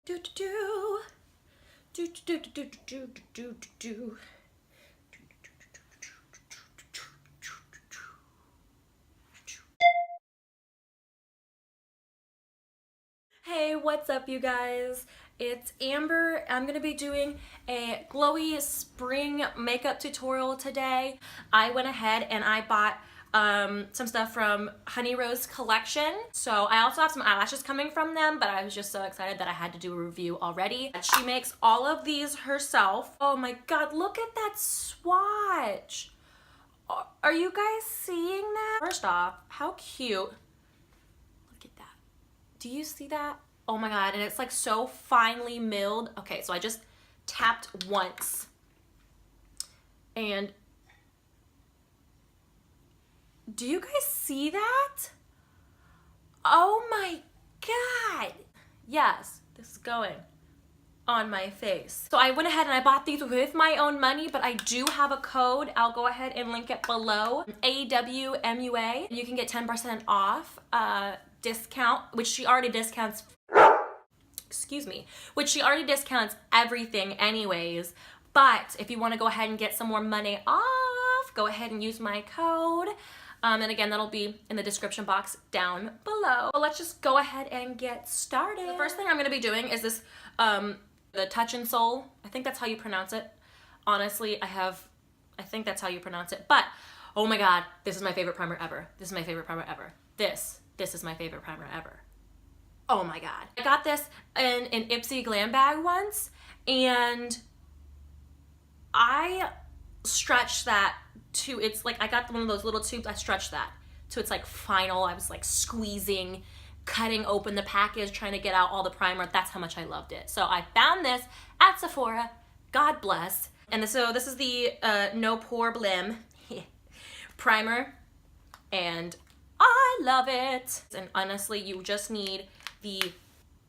Do do do do do do do do do do. Hey, what's up, you guys? It's Amber. I'm gonna be doing a glowy spring makeup tutorial today. I went ahead and I bought some stuff from Honey Rose collection. So I also have some eyelashes coming from them, but I was just so excited that I had to do a review already. She makes all of these herself. Oh my god, look at that swatch. Are you guys seeing that? First off, how cute. Look at that. Do you see that? Oh my god, and it's like so finely milled. Okay, so I just tapped once. And do you guys see that? Oh my god. Yes, this is going on my face. So I went ahead and I bought these with my own money, but I do have a code. I'll go ahead and link it below. AWMUA. You can get 10% off discount, which she already discounts. Excuse me, which she already discounts everything anyways. But if you want to go ahead and get some more money off, go ahead and use my code. And again, that'll be in the description box down below. So let's just go ahead and get started. The first thing I'm going to be doing is this, the Touch and Soul. I think that's how you pronounce it. Honestly, I think that's how you pronounce it. But, oh my god, this is my favorite primer ever. This is my favorite primer ever. This is my favorite primer ever. Oh my god. I got this in an Ipsy glam bag once, and I stretched that to its, like, I got one of those little tubes, I stretched that to its like final. I was like squeezing, cutting open the package, trying to get out all the primer. That's how much I loved it. So I found this at Sephora, God bless. And so this is the No Problem primer, and I love it. And honestly, you just need the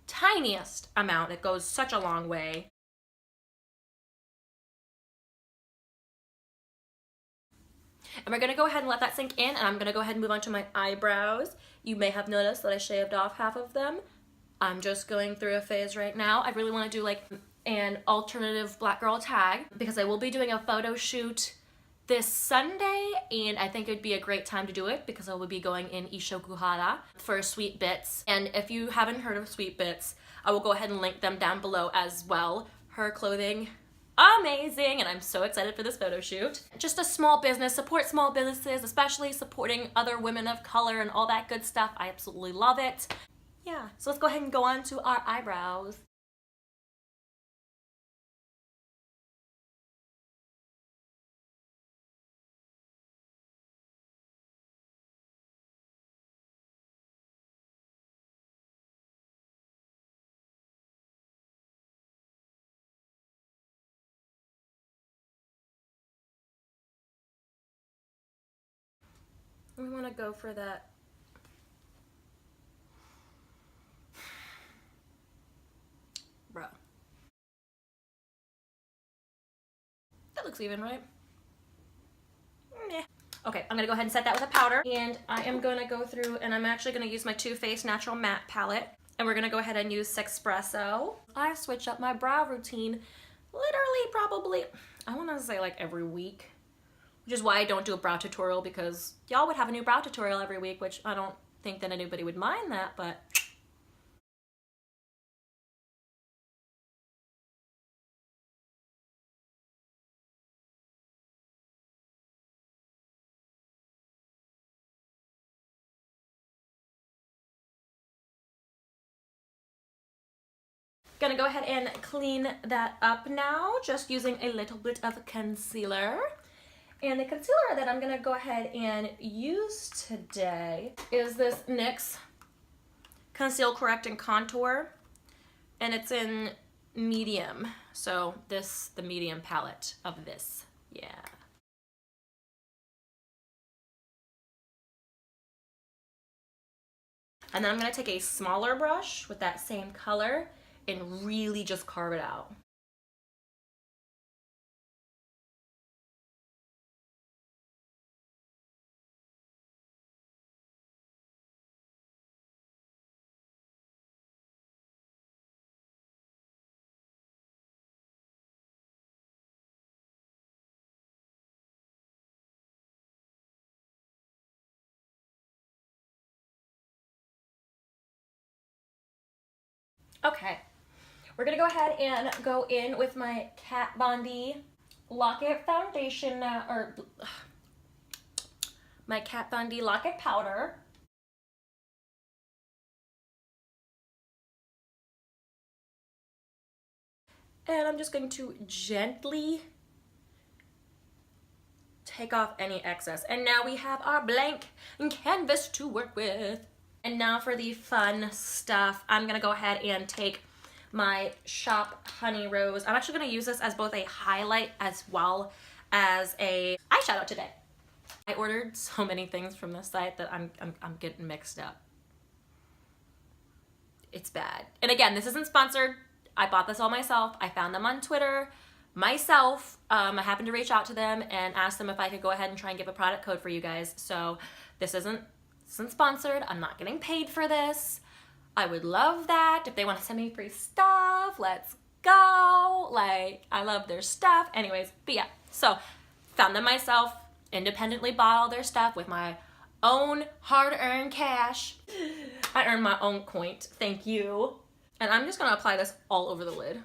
tiniest amount. It goes such a long way. And we're gonna go ahead and let that sink in, and I'm gonna go ahead and move on to my eyebrows. You may have noticed that I shaved off half of them. I'm just going through a phase right now. I really wanna do like an alternative black girl tag because I will be doing a photo shoot this Sunday, and I think it'd be a great time to do it because I will be going in Ishokuhara for Sweet Bits. And if you haven't heard of Sweet Bits, I will go ahead and link them down below as well. Her clothing, amazing, and I'm so excited for this photo shoot. Just a small business, support small businesses, especially supporting other women of color and all that good stuff. I absolutely love it. Yeah, so let's go ahead and go on to our eyebrows. We want to go for that. Bro. That looks even, right? Meh. Okay, I'm gonna go ahead and set that with a powder, and I am gonna go through, and I'm actually gonna use my Too Faced Natural Matte Palette, and we're gonna go ahead and use Sexpresso. I switch up my brow routine literally probably, I wanna say like every week, which is why I don't do a brow tutorial, because y'all would have a new brow tutorial every week, which I don't think that anybody would mind that, but gonna go ahead and clean that up now, just using a little bit of concealer. And the concealer that I'm gonna go ahead and use today is this NYX Conceal, Correct, and Contour. And it's in medium. So the medium palette of this, yeah. And then I'm gonna take a smaller brush with that same color and really just carve it out. Okay, we're gonna go ahead and go in with my Kat Von D Lock-It foundation now, or my Kat Von D Lock-It powder. And I'm just going to gently take off any excess. And now we have our blank canvas to work with. And now for the fun stuff, I'm gonna go ahead and take my Shop Honey Rose. I'm actually gonna use this as both a highlight as well as a eyeshadow today. I ordered so many things from this site that I'm getting mixed up. It's bad. And again, this isn't sponsored. I bought this all myself. I found them on Twitter myself. I happened to reach out to them and ask them if I could go ahead and try and give a product code for you guys. So this isn't sponsored. I'm not getting paid for this. I would love that. If they want to send me free stuff, let's go. Like, I love their stuff. Anyways, but yeah. So found them myself, independently bought all their stuff with my own hard-earned cash. I earned my own coin. Thank you. And I'm just gonna apply this all over the lid.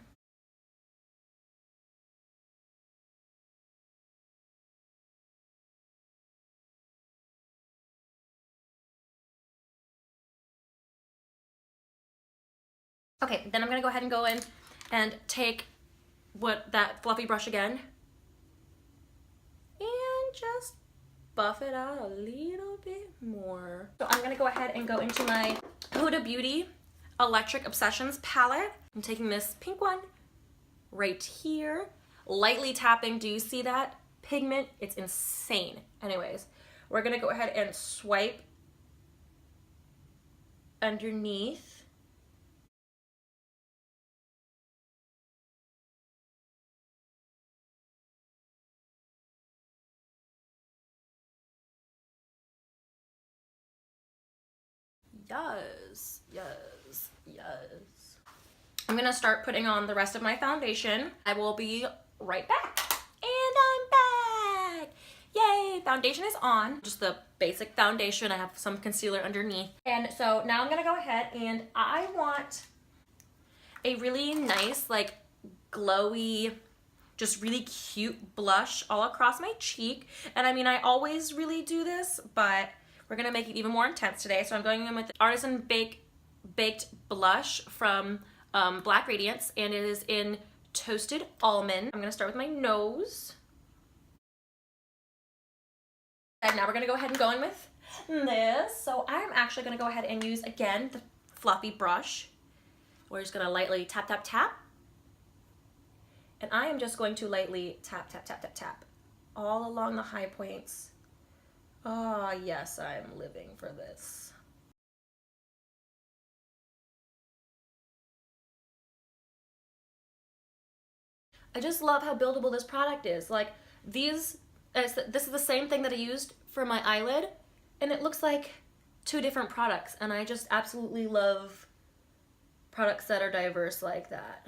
Okay, then I'm gonna go ahead and go in and take that fluffy brush again and just buff it out a little bit more. So I'm gonna go ahead and go into my Huda Beauty Electric Obsessions palette. I'm taking this pink one right here, lightly tapping. Do you see that pigment? It's insane. Anyways, we're gonna go ahead and swipe underneath. Yes, yes, yes. I'm gonna start putting on the rest of my foundation. I will be right back. And I'm back! Yay, foundation is on. Just the basic foundation. I have some concealer underneath. And so now I'm gonna go ahead and I want a really nice, like, glowy, just really cute blush all across my cheek. And I mean, I always really do this, but we're gonna make it even more intense today. So I'm going in with the Artisan Baked Blush from Black Radiance, and it is in Toasted Almond. I'm gonna start with my nose. And now we're gonna go ahead and go in with this. So I'm actually gonna go ahead and use, again, the fluffy brush. We're just gonna lightly tap, tap, tap. And I am just going to lightly tap, tap, tap, tap, tap all along the high points. Oh, yes, I'm living for this. I just love how buildable this product is. Like, this is the same thing that I used for my eyelid, and it looks like two different products, and I just absolutely love products that are diverse like that.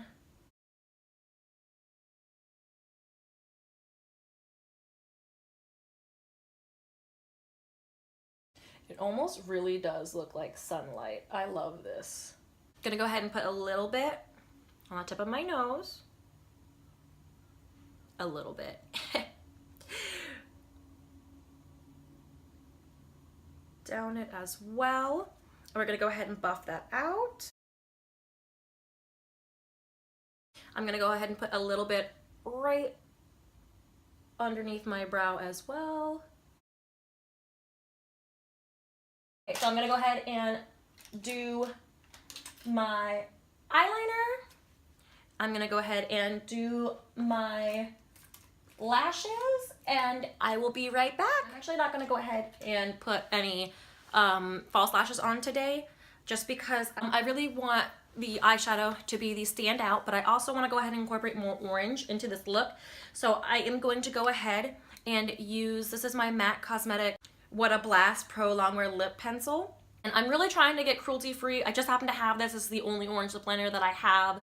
It almost really does look like sunlight. I love this. Gonna go ahead and put a little bit on the tip of my nose. A little bit. Down it as well. And we're gonna go ahead and buff that out. I'm gonna go ahead and put a little bit right underneath my brow as well. Okay, so I'm gonna go ahead and do my eyeliner. I'm gonna go ahead and do my lashes, and I will be right back. I'm actually not gonna go ahead and put any false lashes on today, just because I really want the eyeshadow to be the standout, but I also want to go ahead and incorporate more orange into this look. So I am going to go ahead and use, this is my MAC Cosmetic What a Blast Pro Longwear Lip Pencil. And I'm really trying to get cruelty free. I just happen to have this. This is the only orange lip liner that I have.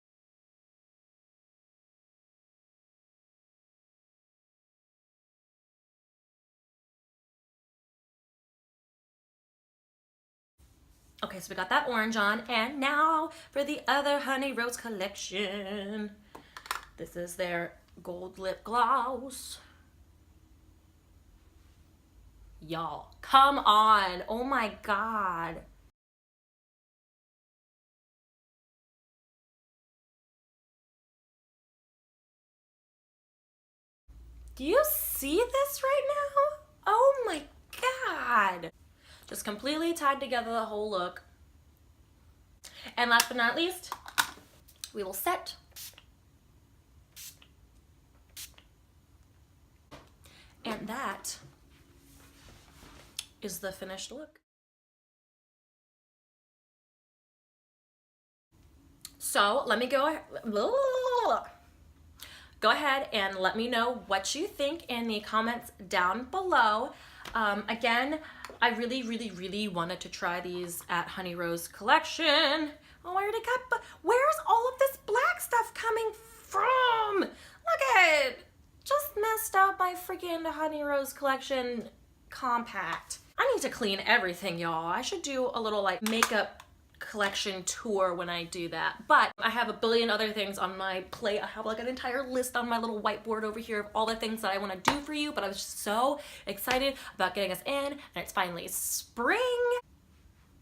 Okay, so we got that orange on, and now for the other Honey Rose collection. This is their gold lip gloss. Y'all, come on. Oh my God. Do you see this right now? Oh my God. Just completely tied together the whole look. And last but not least, we will set. And that is the finished look. So let me go ahead and let me know what you think in the comments down below. Again, I really wanted to try these at Honey Rose collection. Oh, I already got, but where's all of this black stuff coming from? Look at it. Just messed up my freaking Honey Rose collection compact. I need to clean everything, y'all. I should do a little like makeup collection tour when I do that. But I have a billion other things on my plate. I have like an entire list on my little whiteboard over here of all the things that I want to do for you, but I was just so excited about getting us in, and it's finally spring.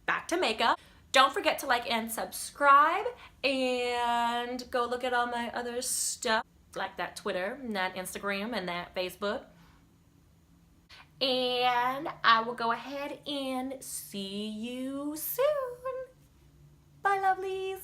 Back to makeup. Don't forget to like and subscribe, and go look at all my other stuff, like that Twitter and that Instagram and that Facebook. And I will go ahead and see you soon. Bye, lovelies.